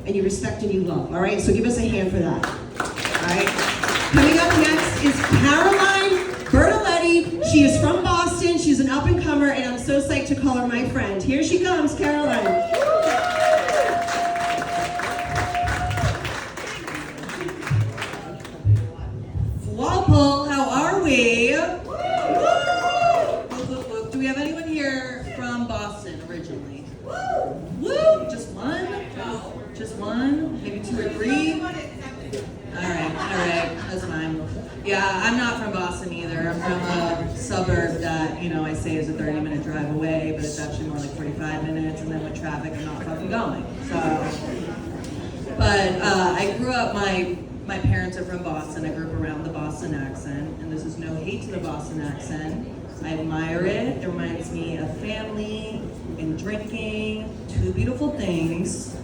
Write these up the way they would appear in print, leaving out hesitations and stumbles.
and you respect and you love, all right? So give us a hand for that, all right? Coming up next is Caroline Bertoletti. She is from Boston. She's an up-and-comer, and I'm so psyched to call her my friend. Here she comes, Caroline. Walpole, how are we? Do we have anyone here from Boston originally? Woo! Just one? Just one? Maybe two or three? All right, that's fine. Yeah, I'm not from Boston either. I'm from a suburb that, I say is a 30-minute drive away, but it's actually more like 45 minutes, and then with traffic, I'm not fucking going. But I grew up, my parents are from Boston. I grew up around the Boston accent, and this is no hate to the Boston accent. I admire it. It reminds me of family and drinking, two beautiful things.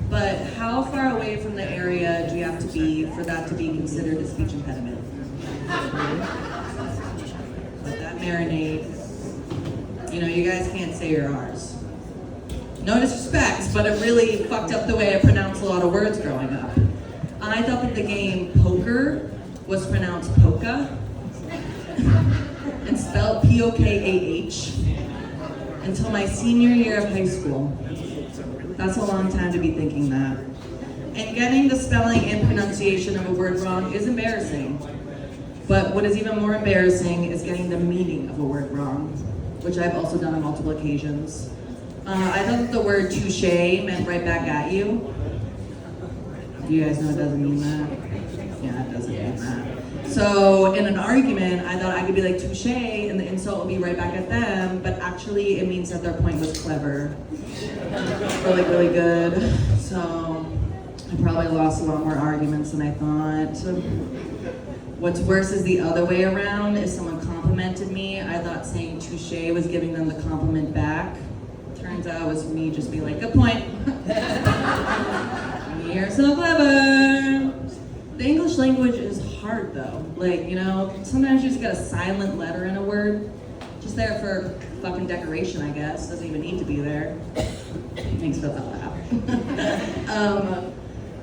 But how far away from the area do you have to be for that to be considered a speech impediment? Let that marinate. You guys can't say your R's. No disrespect, but it really fucked up the way I pronounced a lot of words growing up. I thought that the game poker was pronounced polka and spelled P-O-K-A-H until my senior year of high school. That's a long time to be thinking that. And getting the spelling and pronunciation of a word wrong is embarrassing. But what is even more embarrassing is getting the meaning of a word wrong, which I've also done on multiple occasions. I thought that the word touche meant right back at you. Do you guys know it doesn't mean that? Yeah, it doesn't mean that. So in an argument, I thought I could be like touche and the insult would be right back at them, but actually it means that their point was clever. Really, really good. So I probably lost a lot more arguments than I thought. What's worse is the other way around. If someone complimented me, I thought saying touche was giving them the compliment back. Turns out it was me just being like, good point. You're so clever. The English language is hard though. Sometimes you just get a silent letter in a word. Just there for fucking decoration, I guess. Doesn't even need to be there. Thanks for that laugh.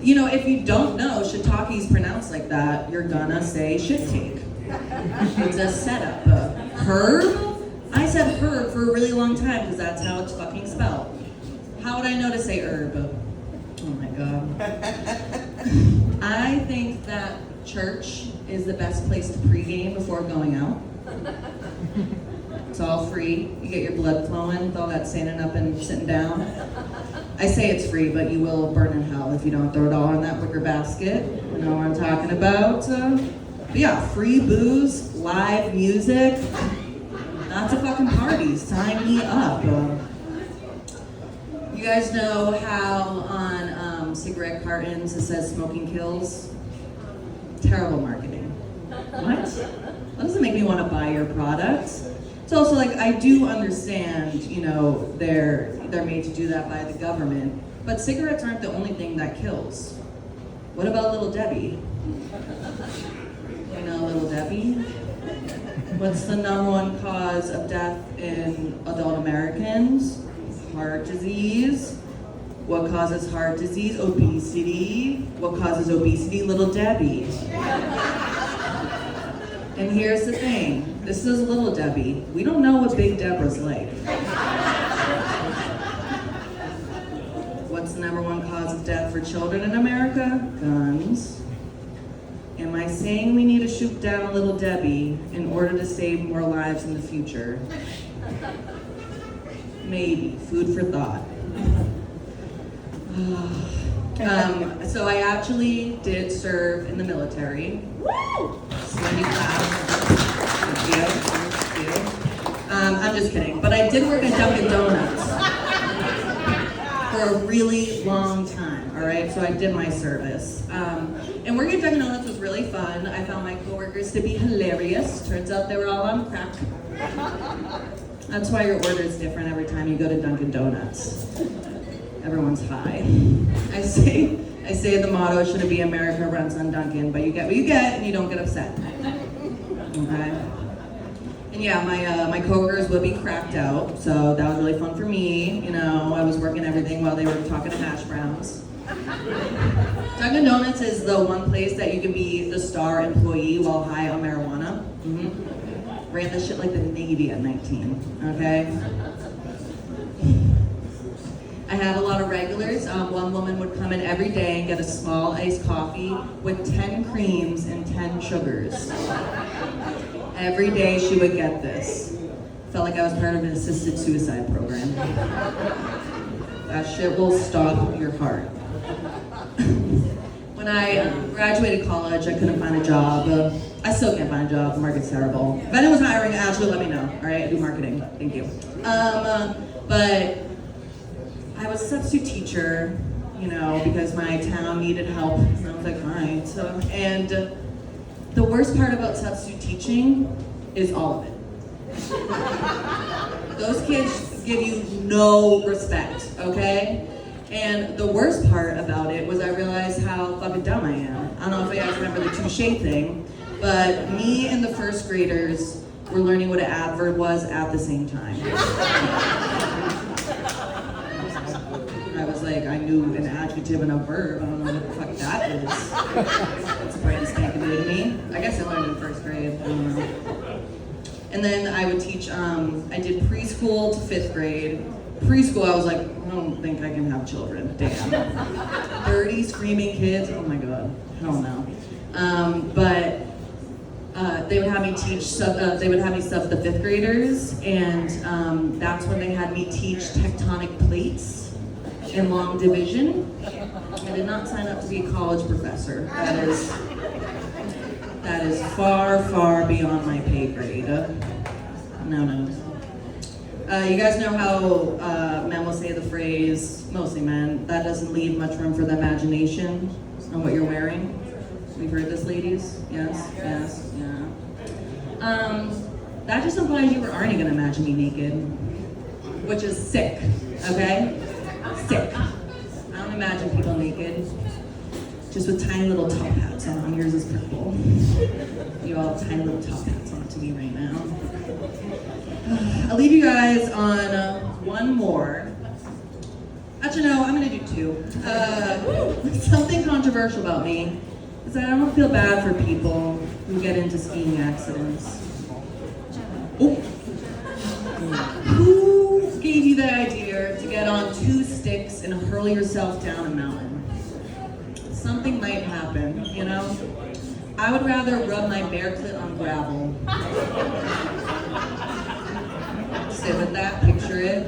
If you don't know shiitakes pronounced like that, you're gonna say shit cake. It's a setup. Herb? I said herb for a really long time because that's how it's fucking spelled. How would I know to say herb? Oh my God. I think that church is the best place to pregame before going out. It's all free. You get your blood flowing with all that standing up and sitting down. I say it's free, but you will burn in hell if you don't throw it all in that wicker basket. You know what I'm talking about? But yeah, free booze, live music, lots of fucking parties. Sign me up. You guys know how on cigarette cartons it says smoking kills? Terrible marketing. What? That doesn't make me want to buy your products. It's also I do understand, they're made to do that by the government, but cigarettes aren't the only thing that kills. What about Little Debbie? Little Debbie? What's the #1 cause of death in adult Americans? Heart disease. What causes heart disease? Obesity. What causes obesity? Little Debbie. And here's the thing. This is Little Debbie. We don't know what Big Deborah's like. What's the #1 cause of death for children in America? Guns. Am I saying we need to shoot down Little Debbie in order to save more lives in the future? Maybe. Food for thought. So I actually did serve in the military. Woo! Thank you. I'm just kidding. But I did work at Dunkin' Donuts for a really long time, all right? So I did my service. And working at Dunkin' Donuts was really fun. I found my coworkers to be hilarious. Turns out they were all on crack. That's why your order is different every time you go to Dunkin' Donuts. Everyone's high. I say the motto shouldn't be America runs on Dunkin', but you get what you get and you don't get upset. Okay? And yeah, my coworkers would be cracked out, so that was really fun for me. I was working everything while they were talking to hash browns. Dunkin' Donuts is the one place that you can be the star employee while high on marijuana. Ran this shit like the Navy at 19, okay? I had a lot of regulars. One woman would come in every day and get a small iced coffee with 10 creams and 10 sugars. Every day she would get this. Felt like I was part of an assisted suicide program. That shit will stop your heart. When I graduated college, I couldn't find a job. I still can't find a job, the market's terrible. If anyone's hiring, actually let me know, all right? I do marketing, thank you. But I was a substitute teacher, you know, because my town needed help. And I was like, all right. And the worst part about substitute teaching is all of it. Those kids give you no respect, okay? And the worst part about it was I realized how fucking dumb I am. I don't know if you guys remember the touche thing, but me and the first graders were learning what an adverb was at the same time. I was like, I knew an adjective and a verb. I don't know what the fuck that is. That's brand spanking new to me. I guess I learned in first grade. I don't know. And then I would teach, I did preschool to 5th grade. Preschool, I was like, I don't think I can have children. Damn. 30 screaming kids, oh my god, hell no. But they would have me teach, they would have me sub the 5th graders, and that's when they had me teach tectonic plates in long division. I did not sign up to be a college professor. That is far, far beyond my pay grade. No. You guys know how men will say the phrase, mostly men, that doesn't leave much room for the imagination on what you're wearing? We've heard this, ladies? Yes, yeah. That just implies you aren't gonna imagine me naked, which is sick, okay? Sick. I don't imagine people naked, just with tiny little top hats on. Yours is purple. You all have tiny little top hats on to me right now. I'll leave you guys on one more. Actually, no, I'm gonna do 2. Something controversial about me is that I don't feel bad for people who get into skiing accidents. Oh. Who gave you the idea to get on 2 sticks and hurl yourself down a mountain? Something might happen, you know? I would rather rub my bare clit on gravel. Sit with that, picture it.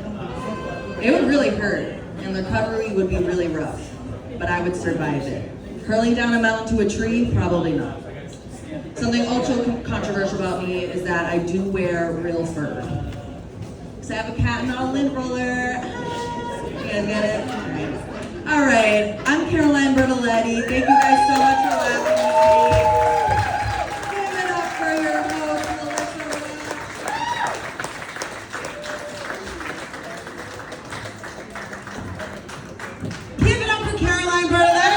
It would really hurt, and the recovery would be really rough, but I would survive it. Hurling down a mountain to a tree, probably not. Something also controversial about me is that I do wear real fur. Because I have a cat and not a lint roller. You guys get it? All right. I'm Caroline Bertoletti. Thank you